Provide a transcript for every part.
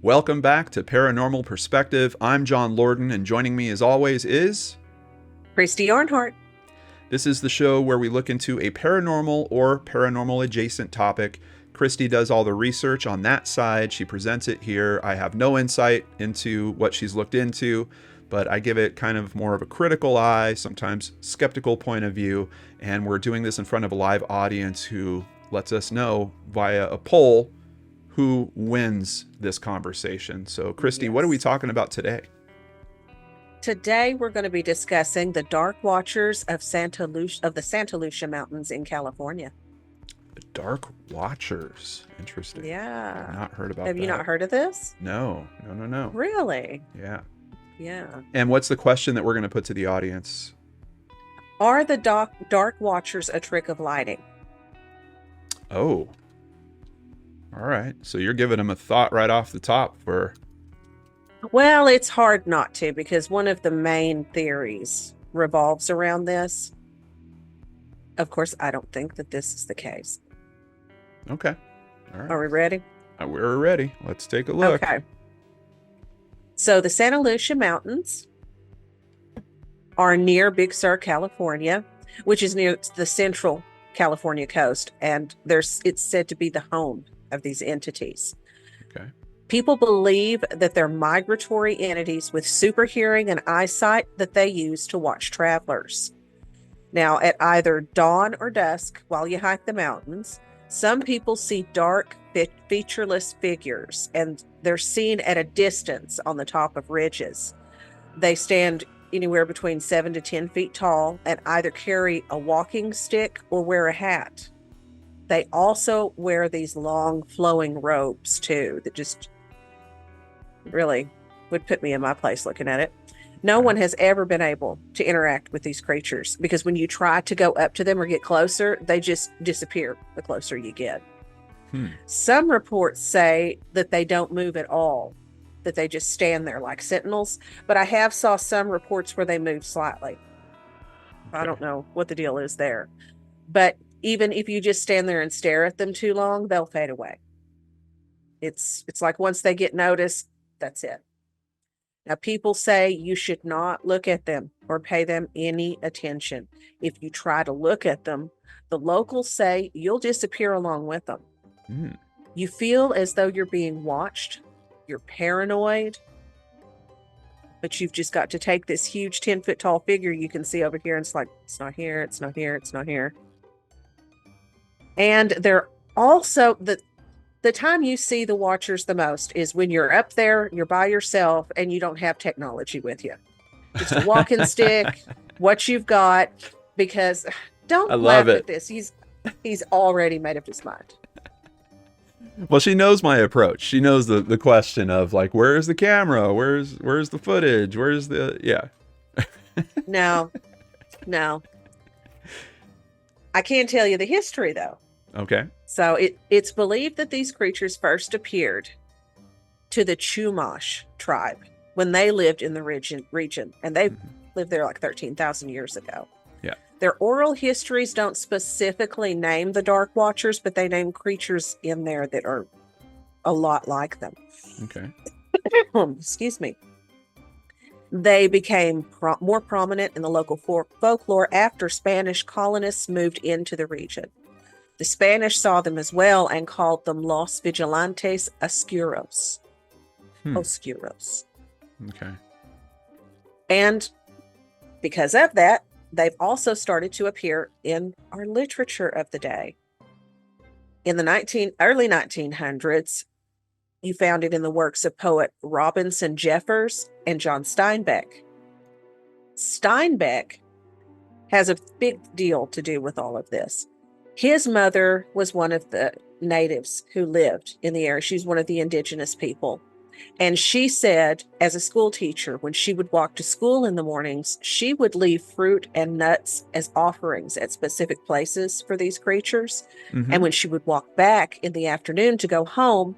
Welcome back to Paranormal Perspective. I'm John Lorden, and joining me as always is... Christy Ornhart. This is the show where we look into a paranormal or paranormal adjacent topic. Christy does all the research on that side. She presents it here. I have no insight into what she's looked into, but I give it kind of more of a critical eye, sometimes skeptical point of view, and we're doing this in front of a live audience who lets us know via a poll who wins this conversation. So, Christy, What are we talking about today? Today, we're going to be discussing the Dark Watchers of the Santa Lucia Mountains in California. The Dark Watchers. Interesting. Yeah. I've not heard about that. Have you not heard of this? No. Really? Yeah. Yeah. And what's the question that we're going to put to the audience? Are the Dark Watchers a trick of lighting? Oh. All right. So you're giving them a thought right off the top for... Well, it's hard not to, because one of the main theories revolves around this. Of course, I don't think that this is the case. Okay. All right. Are we ready? We're ready. Let's take a look. Okay. So the Santa Lucia Mountains are near Big Sur, California, which is near the central California coast. And it's said to be the home of these entities. Okay. People believe that they're migratory entities with super hearing and eyesight that they use to watch travelers. Now, at either dawn or dusk, while you hike the mountains, some people see dark, featureless figures, and they're seen at a distance on the top of ridges. They stand anywhere between 7 to 10 feet tall and either carry a walking stick or wear a hat. They also wear these long flowing robes too, that just really would put me in my place looking at it. No one has ever been able to interact with these creatures because when you try to go up to them or get closer, they just disappear the closer you get. Some reports say that they don't move at all, that they just stand there like sentinels, but I have saw some reports where they move slightly. Okay. I don't know what the deal is there. But even if you just stand there and stare at them too long, they'll fade away. It's like once they get noticed, that's it. Now, people say you should not look at them or pay them any attention. If you try to look at them, the locals say you'll disappear along with them. You feel as though you're being watched. You're paranoid. But you've just got to take this huge 10-foot tall figure you can see over here, and it's like, it's not here, it's not here, it's not here. And they're also, the time you see the Watchers the most is when you're up there, you're by yourself, and you don't have technology with you. Just a walking stick, what you've got, because don't laugh at this. He's already made up his mind. Well, she knows my approach. She knows the question of like, where's the camera? Where's the footage? Where's the... Yeah. No. I can tell you the history, though. Okay. So it's believed that these creatures first appeared to the Chumash tribe when they lived in the region, and they lived there like 13,000 years ago. Yeah. Their oral histories don't specifically name the Dark Watchers, but they name creatures in there that are a lot like them. Okay. Excuse me. They became more prominent in the local folklore after Spanish colonists moved into the region. The Spanish saw them as well and called them Los Vigilantes Oscuros. Oscuros. Okay. And because of that, they've also started to appear in our literature of the day. In the early 1900s, you found it in the works of poet Robinson Jeffers and John Steinbeck. Steinbeck has a big deal to do with all of this. His mother was one of the natives who lived in the area. She's one of the indigenous people. And she said, as a school teacher, when she would walk to school in the mornings, she would leave fruit and nuts as offerings at specific places for these creatures. And when she would walk back in the afternoon to go home,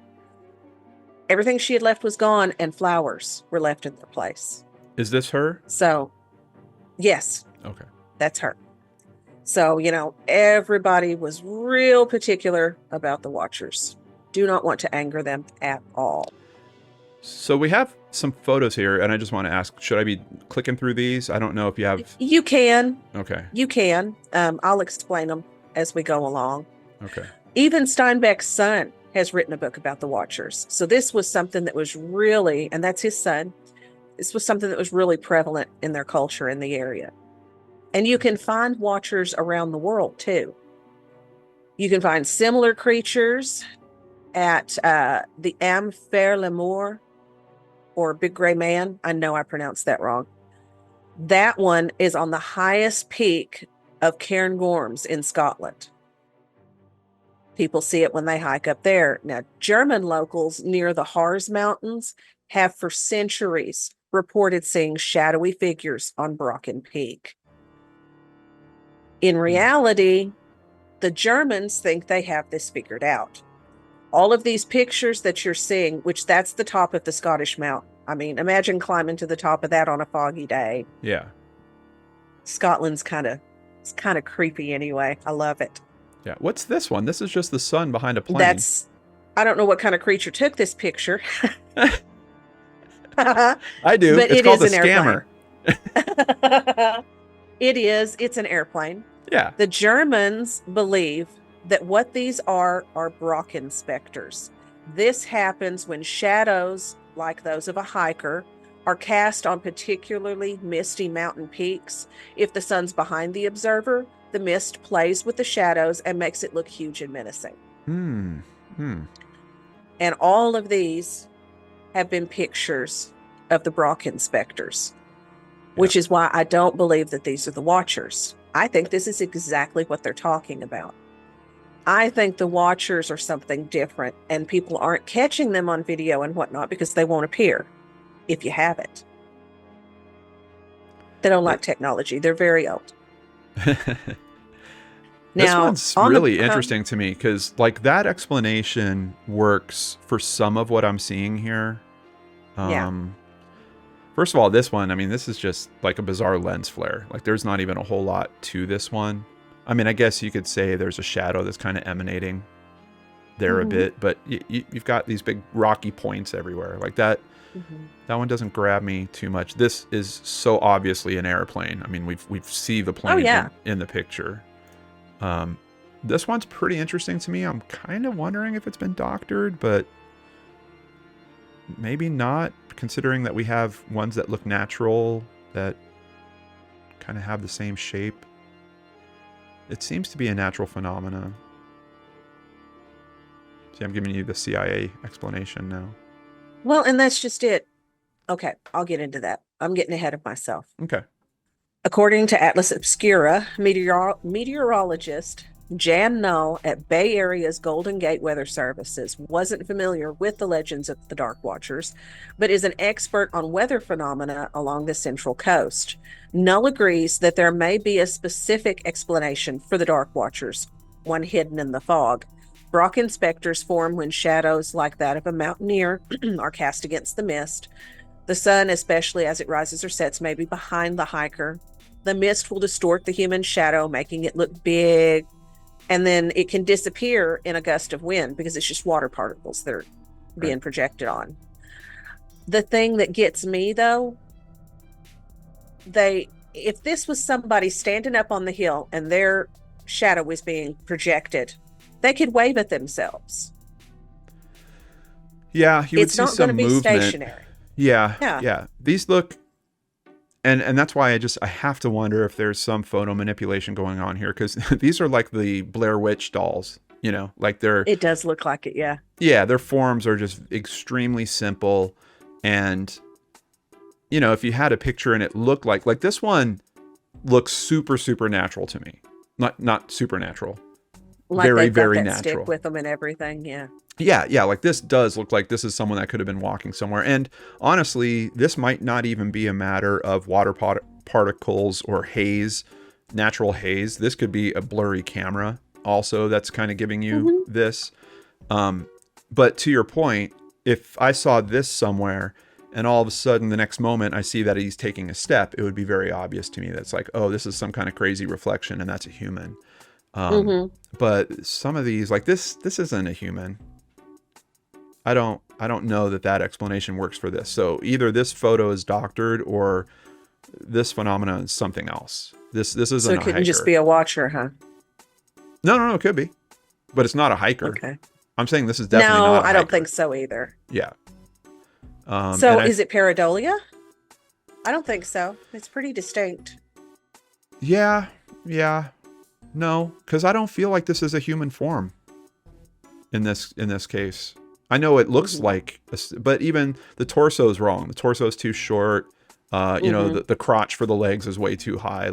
everything she had left was gone and flowers were left in their place. Is this her? So, yes. Okay. That's her. So, everybody was real particular about the Watchers. Do not want to anger them at all. So we have some photos here, and I just want to ask, should I be clicking through these? I don't know if you have... You can. Okay. You can. I'll explain them as we go along. Okay. Even Steinbeck's son has written a book about the Watchers. So this was something that was really, and that's his son, this was something that was really prevalent in their culture in the area. And you can find Watchers around the world too. You can find similar creatures at the Am Faire L'amour, or Big Gray Man. I know I pronounced that wrong. That one is on the highest peak of Cairngorms in Scotland. People see it when they hike up there. Now, German locals near the Harz Mountains have for centuries reported seeing shadowy figures on Brocken Peak. In reality, the Germans think they have this figured out. All of these pictures that you're seeing, which that's the top of the Scottish mountain. I mean, imagine climbing to the top of that on a foggy day. Yeah. Scotland's it's kind of creepy anyway. I love it. Yeah. What's this one? This is just the sun behind a plane. I don't know what kind of creature took this picture. I do. But it's called a scammer. Scammer. It's an airplane. Yeah. The Germans believe that what these are Brocken specters. This happens when shadows, like those of a hiker, are cast on particularly misty mountain peaks. If the sun's behind the observer, the mist plays with the shadows and makes it look huge and menacing. And all of these have been pictures of the Brocken specters, which is why I don't believe that these are the Watchers. I think this is exactly what they're talking about. I think the Watchers are something different, and people aren't catching them on video and whatnot because they won't appear if you have it. They don't like technology. They're very old. This one's really interesting to me because, like, that explanation works for some of what I'm seeing here. First of all, this one, I mean, this is just like a bizarre lens flare. Like, there's not even a whole lot to this one. I mean, I guess you could say there's a shadow that's kind of emanating there a bit, but you've got these big rocky points everywhere. Like that one doesn't grab me too much. This is so obviously an airplane. I mean, we see the plane in the picture. This one's pretty interesting to me. I'm kind of wondering if it's been doctored, but maybe not, considering that we have ones that look natural, that kind of have the same shape. It seems to be a natural phenomena. See, I'm giving you the CIA explanation now. Well, and that's just it. Okay, I'll get into that. I'm getting ahead of myself. Okay. According to Atlas Obscura, meteorologist Jan Null at Bay Area's Golden Gate Weather Services wasn't familiar with the legends of the Dark Watchers, but is an expert on weather phenomena along the Central Coast. Null agrees that there may be a specific explanation for the Dark Watchers, one hidden in the fog. Brocken specters form when shadows like that of a mountaineer are cast against the mist. The sun, especially as it rises or sets, may be behind the hiker. The mist will distort the human shadow, making it look big, and then it can disappear in a gust of wind because it's just water particles that are being projected on. The thing that gets me, though, if this was somebody standing up on the hill and their shadow was being projected, they could wave at themselves. Yeah, you would see some movement. It's not going to be stationary. Yeah. These look, and that's why I have to wonder if there's some photo manipulation going on here, because these are like the Blair Witch dolls, you know, like It does look like it, yeah. Yeah, their forms are just extremely simple, and you know, if you had a picture and it looked like this one looks super natural to me, not supernatural. Like very, they've got very that natural. Stick with them and everything, yeah. Yeah, like this does look like this is someone that could have been walking somewhere. And honestly, this might not even be a matter of water particles or haze, natural haze. This could be a blurry camera also that's kind of giving you this. But to your point, if I saw this somewhere and all of a sudden the next moment I see that he's taking a step, it would be very obvious to me that's like, oh, this is some kind of crazy reflection and that's a human. But some of these, like this isn't a human. I don't know that that explanation works for this. So either this photo is doctored or this phenomenon is something else. This So isn't it a couldn't just hiker. be a watcher, huh? No, it could be, but it's not a hiker. Okay. I'm saying this is definitely No, not a I don't hiker. think so either. Yeah. So And is it pareidolia? I don't think so. It's pretty distinct. yeah, no, because I don't feel like this is a human form in this case. I know it looks Mm-hmm. like, but even the torso is wrong. The torso is too short. Mm-hmm. The crotch for the legs is way too high.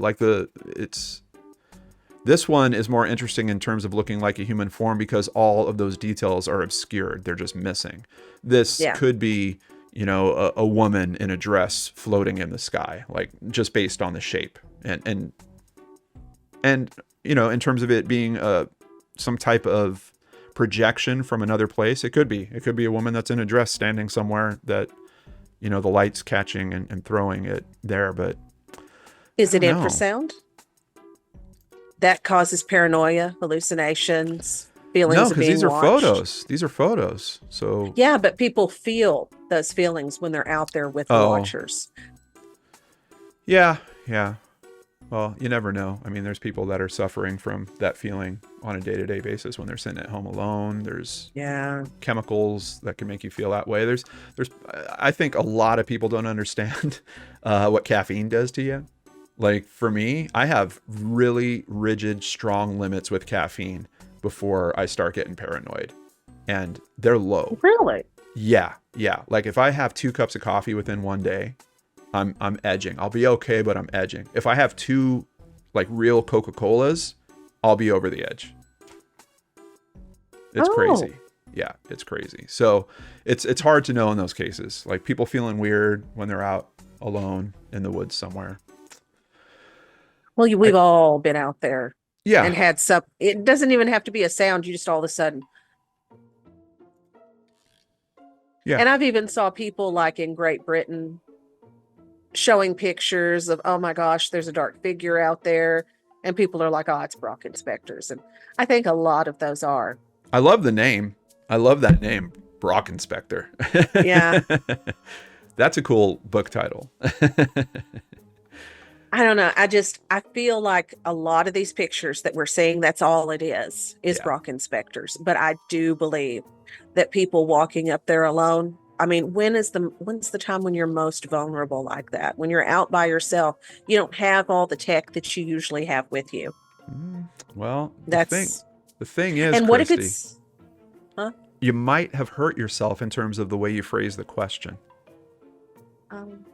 This one is more interesting in terms of looking like a human form because all of those details are obscured. They're just missing. This Yeah. could be, a woman in a dress floating in the sky, like just based on the shape and in terms of it being some type of projection from another place. It could be a woman that's in a dress standing somewhere that, the light's catching and throwing it there, but I Is it don't know. infrasound? That causes paranoia, hallucinations, No, feelings of because being these are watched. photos. These are photos. So, Yeah, but people feel those feelings when they're out there with the oh, watchers. yeah, yeah. Well, you never know. I mean, there's people that are suffering from that feeling on a day-to-day basis when they're sitting at home alone. There's Yeah. chemicals that can make you feel that way. I think a lot of people don't understand what caffeine does to you. Like for me, I have really rigid, strong limits with caffeine before I start getting paranoid, and they're low. Really? Yeah, yeah. Like if I have 2 cups of coffee within one day, I'm edging. I'll be okay, but I'm edging. If I have 2 like real Coca-Colas, I'll be over the edge. It's Oh. crazy. Yeah, it's crazy. So it's hard to know in those cases. Like people feeling weird when they're out alone in the woods somewhere. Well, I, we've all been out there yeah, and had some. It doesn't even have to be a sound. You just all of a sudden. yeah. And I've even saw people like in Great Britain showing pictures of, oh my gosh, there's a dark figure out there. And people are like, oh, it's Brocken specters. And I think a lot of those are. I love the name. I love that name, Brocken Specter. Yeah. That's a cool book title. I don't know. I feel like a lot of these pictures that we're seeing, that's all it is Yeah. Brocken specters. But I do believe that people walking up there alone. I mean, when's the time when you're most vulnerable like that? When you're out by yourself, you don't have all the tech that you usually have with you. Well, That's the thing is, and what if Christy, it's huh? you might have hurt yourself in terms of the way you phrase the question. Um,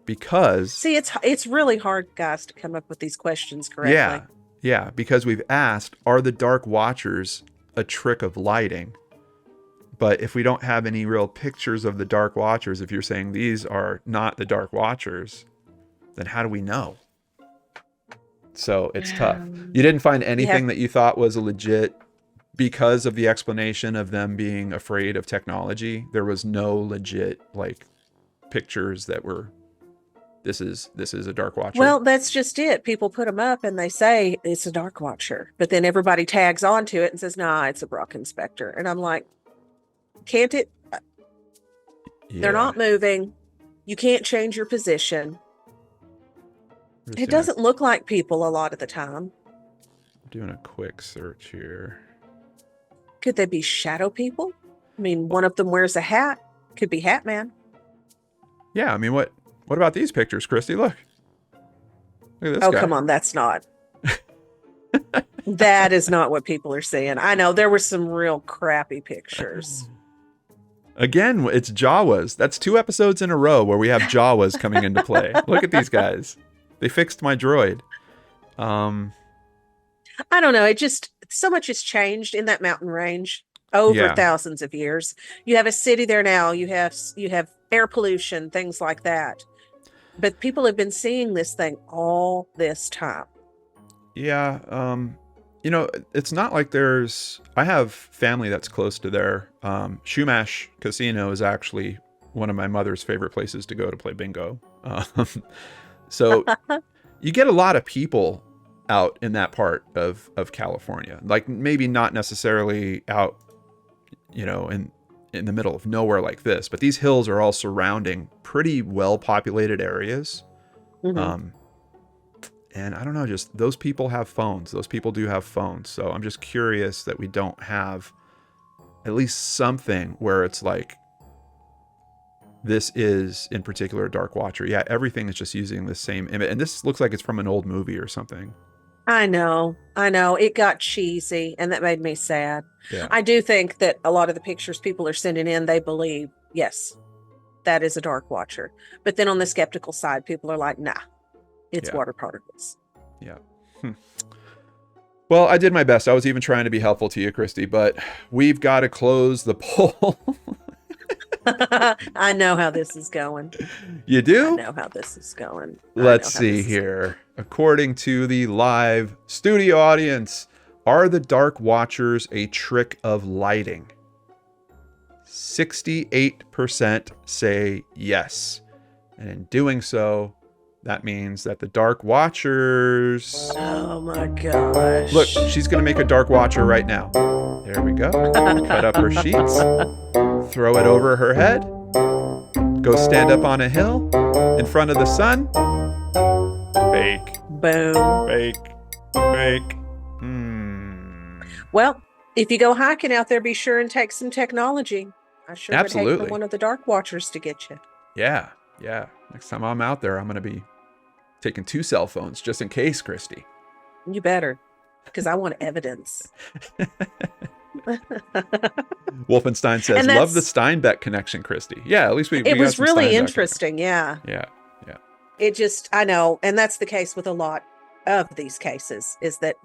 Because see, it's really hard, guys, to come up with these questions correctly. yeah, because we've asked, are the Dark Watchers a trick of lighting? But if we don't have any real pictures of the Dark Watchers, if you're saying these are not the Dark Watchers, then how do we know? So it's tough. You didn't find anything that you thought was a legit because of the explanation of them being afraid of technology. There was no legit like pictures that were this is a Dark Watcher. Well, that's just it. People put them up and they say it's a Dark Watcher, but then everybody tags onto it and says, "Nah, it's a Brocken specter." And I'm like, "Can't it? They're not moving. You can't change your position. It doesn't look like people a lot of the time." I'm doing a quick search here. Could they be shadow people? I mean, one of them wears a hat. Could be Hat Man. Yeah, I mean, what about these pictures, Christy? Look at this guy. Come on, that's not. That is not what people are saying. I know there were some real crappy pictures. Again, it's Jawas. That's 2 episodes in a row where we have Jawas coming into play. Look at these guys. They fixed my droid. I don't know. It just so much has changed in that mountain range over thousands of years. You have a city there now. You have air pollution, things like that. But people have been seeing this thing all this time. Yeah. It's not like I have family that's close to there. Shumash Casino is actually one of my mother's favorite places to go to play bingo. So you get a lot of people out in that part of California, like maybe not necessarily out, in in the middle of nowhere like this, but these hills are all surrounding pretty well populated areas. Mhm. And I don't know, just those people have phones. Those people do have phones. So I'm just curious that we don't have at least something where it's like, this is in particular a Dark Watcher. Yeah, everything is just using the same image. And this looks like it's from an old movie or something. I know. It got cheesy, and that made me sad. Yeah. I do think that a lot of the pictures people are sending in, they believe, yes, that is a Dark Watcher. But then on the skeptical side, people are like, nah, it's water particles. Yeah. Well, I did my best. I was even trying to be helpful to you, Christy, but we've got to close the poll. I know how this is going. You do? I know how this is going. Let's see here. According to the live studio audience, are the Dark Watchers a trick of lighting? 68% say yes. And in doing so, that means that the Dark Watchers... Oh my gosh. Look, she's going to make a Dark Watcher right now. There we go. Cut up her sheets. Throw it over her head. Go stand up on a hill in front of the sun. Fake. Boom. Fake. Fake. Well, if you go hiking out there, be sure and take some technology. I sure would hate for one of the Dark Watchers to get you. Yeah. Yeah. Next time I'm out there, I'm going to be taking 2 cell phones just in case, Christy. You better, because I want evidence. Wolfenstein says, love the Steinbeck connection, Christy. Yeah, at least we it was got some really Steinbeck interesting. Yeah. Yeah. Yeah. It just, I know. And that's the case with a lot of these cases, is that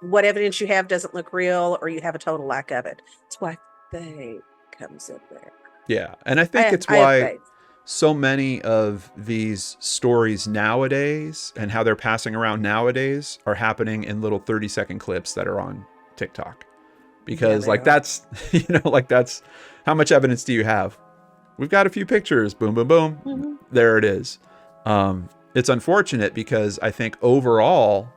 what evidence you have doesn't look real, or you have a total lack of it. That's why fake comes in there. Yeah. And I think it's why so many of these stories nowadays and how they're passing around nowadays are happening in little 30-second clips that are on TikTok. Because that's, that's how much evidence do you have? We've got a few pictures. Boom, boom, boom. Mm-hmm. There it is. It's unfortunate because I think overall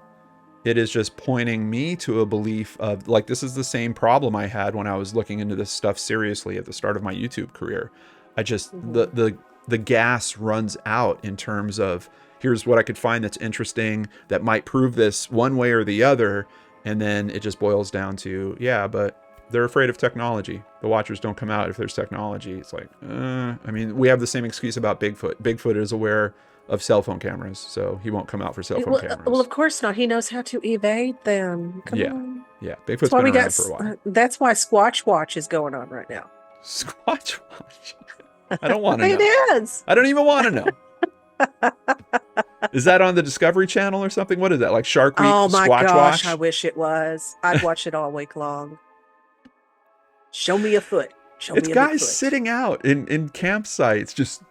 it is just pointing me to a belief of like, this is the same problem I had when I was looking into this stuff seriously at the start of my YouTube career. I just, the gas runs out in terms of here's what I could find that's interesting that might prove this one way or the other. And then it just boils down to, but they're afraid of technology. The Watchers don't come out if there's technology. It's like, we have the same excuse about Bigfoot. Bigfoot is aware of cell phone cameras, so he won't come out for cell phone cameras. Well, of course not. He knows how to evade them. Come on. Yeah. Bigfoot's been around for a while. That's why Squatch Watch is going on right now. Squatch Watch? I don't want to know. It is. I don't even want to know. Is that on the Discovery Channel or something? What is that? Like Shark Week? Oh my Squatch gosh, Watch? I wish it was. I'd watch it all week long. Show me a foot. It's guys sitting out in campsites. Just,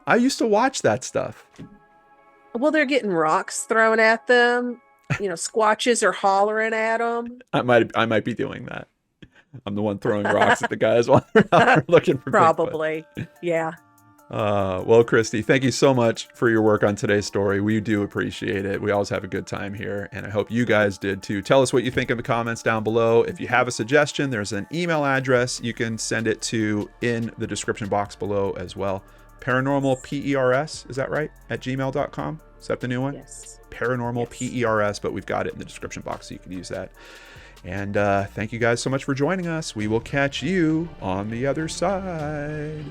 I used to watch that stuff. Well, they're getting rocks thrown at them. Squatches are hollering at them. I might be doing that. I'm the one throwing rocks at the guys while they're out there looking for probably. Bigfoot. Yeah. Well, Christy, thank you so much for your work on today's story. We do appreciate it. We always have a good time here, and I hope you guys did too. Tell us what you think in the comments down below. If you have a suggestion, there's an email address you can send it to in the description box below as well. Paranormal PERS, is that right? At gmail.com? Is that the new one? Yes. Paranormal PERS, but we've got it in the description box so you can use that. And thank you guys so much for joining us. We will catch you on the other side.